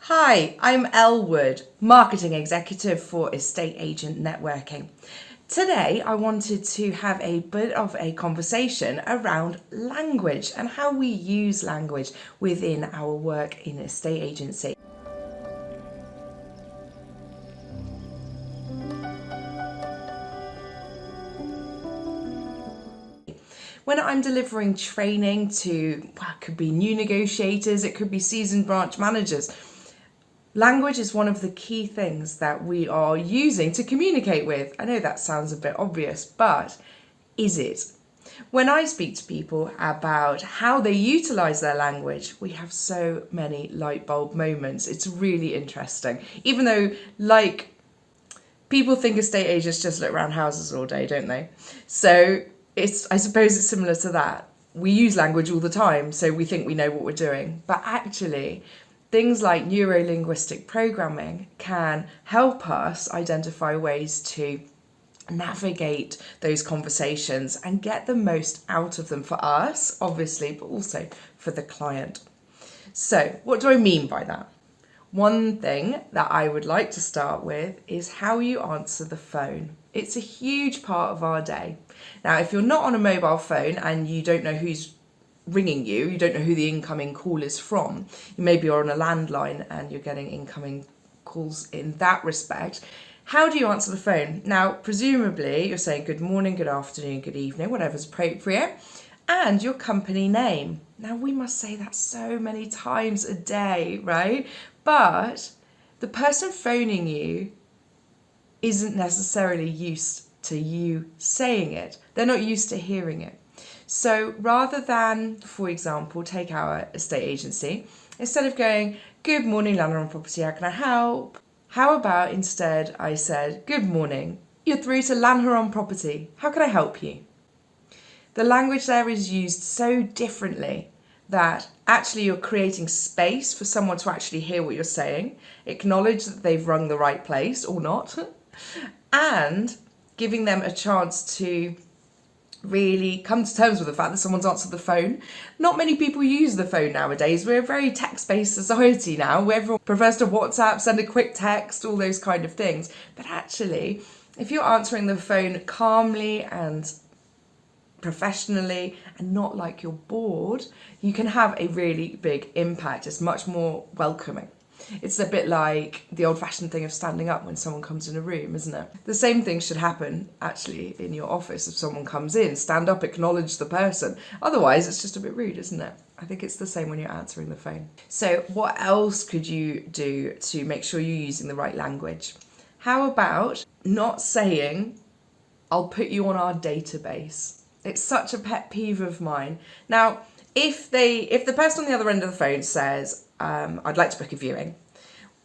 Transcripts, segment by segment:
Hi, I'm Elle Wood, Marketing Executive for Estate Agent Networking. Today, I wanted to have a bit of a conversation around language and how we use language within our work in estate agency. When I'm delivering training to, it could be new negotiators, it could be seasoned branch managers, language is one of the key things that we are using to communicate with. I know that sounds a bit obvious, but is it? When I speak to people about how they utilize their language, we have so many light bulb moments. It's really interesting. Even though, people think estate agents just look around houses all day, don't they? So I suppose it's similar to that. We use language all the time, so we think we know what we're doing. But actually, things like neuro-linguistic programming can help us identify ways to navigate those conversations and get the most out of them for us, obviously, but also for the client. So, what do I mean by that? One thing that I would like to start with is how you answer the phone. It's a huge part of our day. Now, if you're not on a mobile phone and you don't know who's ringing you, you don't know who the incoming call is from, you maybe are on a landline and you're getting incoming calls in that respect. How do you answer the phone? Now, presumably you're saying good morning, good afternoon, good evening, whatever's appropriate, and your company name. Now, we must say that so many times a day, right? But the person phoning you isn't necessarily used to you saying it. They're not used to hearing it. So rather than, for example, take our estate agency, instead of going, good morning, Lanham Property, how can I help? How about instead I said, good morning, you're through to Lanham Property, how can I help you? The language there is used so differently that actually you're creating space for someone to actually hear what you're saying, acknowledge that they've rung the right place or not, and giving them a chance to really come to terms with the fact that someone's answered the phone. Not many people use the phone nowadays. We're a very text-based society now, where everyone prefers to WhatsApp, send a quick text, all those kind of things. But actually, if you're answering the phone calmly and professionally and not like you're bored, you can have a really big impact. It's much more welcoming. It's a bit like the old-fashioned thing of standing up when someone comes in a room, isn't it? The same thing should happen, actually, in your office. If someone comes in, stand up, acknowledge the person. Otherwise, it's just a bit rude, isn't it? I think it's the same when you're answering the phone. So what else could you do to make sure you're using the right language? How about not saying, I'll put you on our database? It's such a pet peeve of mine. Now, if the person on the other end of the phone says, I'd like to book a viewing,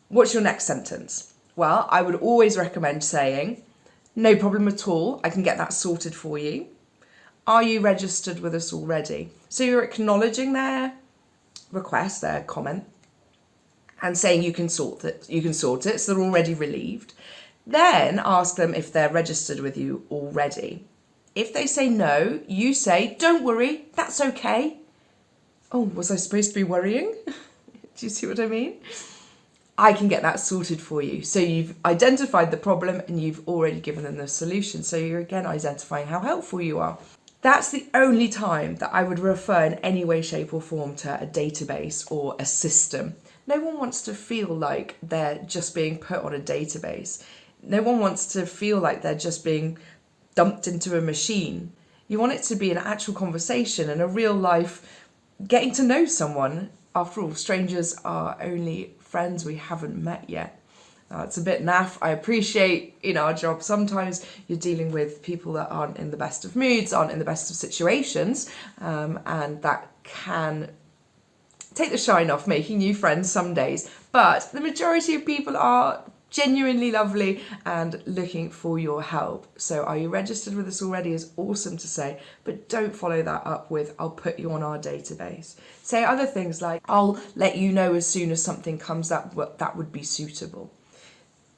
what's your next sentence? Well, I would always recommend saying, no problem at all, I can get that sorted for you. Are you registered with us already? So you're acknowledging their request, their comment, and saying you can sort it, so they're already relieved. Then ask them if they're registered with you already. If they say no, you say, don't worry, that's okay. Oh, was I supposed to be worrying? Do you see what I mean? I can get that sorted for you. So you've identified the problem and you've already given them the solution. So you're again identifying how helpful you are. That's the only time that I would refer in any way, shape or form to a database or a system. No one wants to feel like they're just being put on a database. No one wants to feel like they're just being dumped into a machine. You want it to be an actual conversation and a real life getting to know someone. After all, strangers are only friends we haven't met yet. It's a bit naff. I appreciate in our job sometimes you're dealing with people that aren't in the best of moods, aren't in the best of situations, and that can take the shine off making new friends some days. But the majority of people are genuinely lovely and looking for your help. So are you registered with us already is awesome to say, but don't follow that up with I'll put you on our database. Say other things like I'll let you know as soon as something comes up that would be suitable.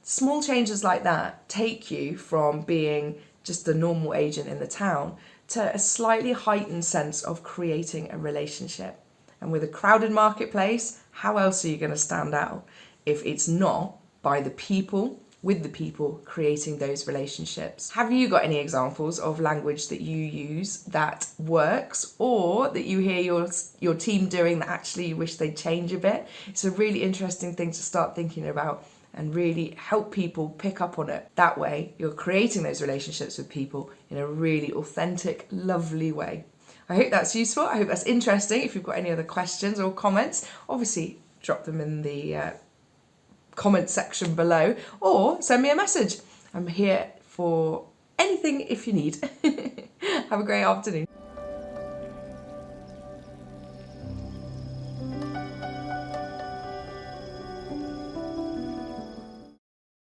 Small changes like that take you from being just the normal agent in the town to a slightly heightened sense of creating a relationship. And with a crowded marketplace, how else are you going to stand out? if it's not by the people, with the people creating those relationships. Have you got any examples of language that you use that works, or that you hear your team doing that actually you wish they'd change a bit? It's a really interesting thing to start thinking about and really help people pick up on it. That way you're creating those relationships with people in a really authentic, lovely way. I hope that's useful. I hope that's interesting. If you've got any other questions or comments, obviously drop them in the comment section below, or send me a message. I'm here for anything if you need. Have a great afternoon.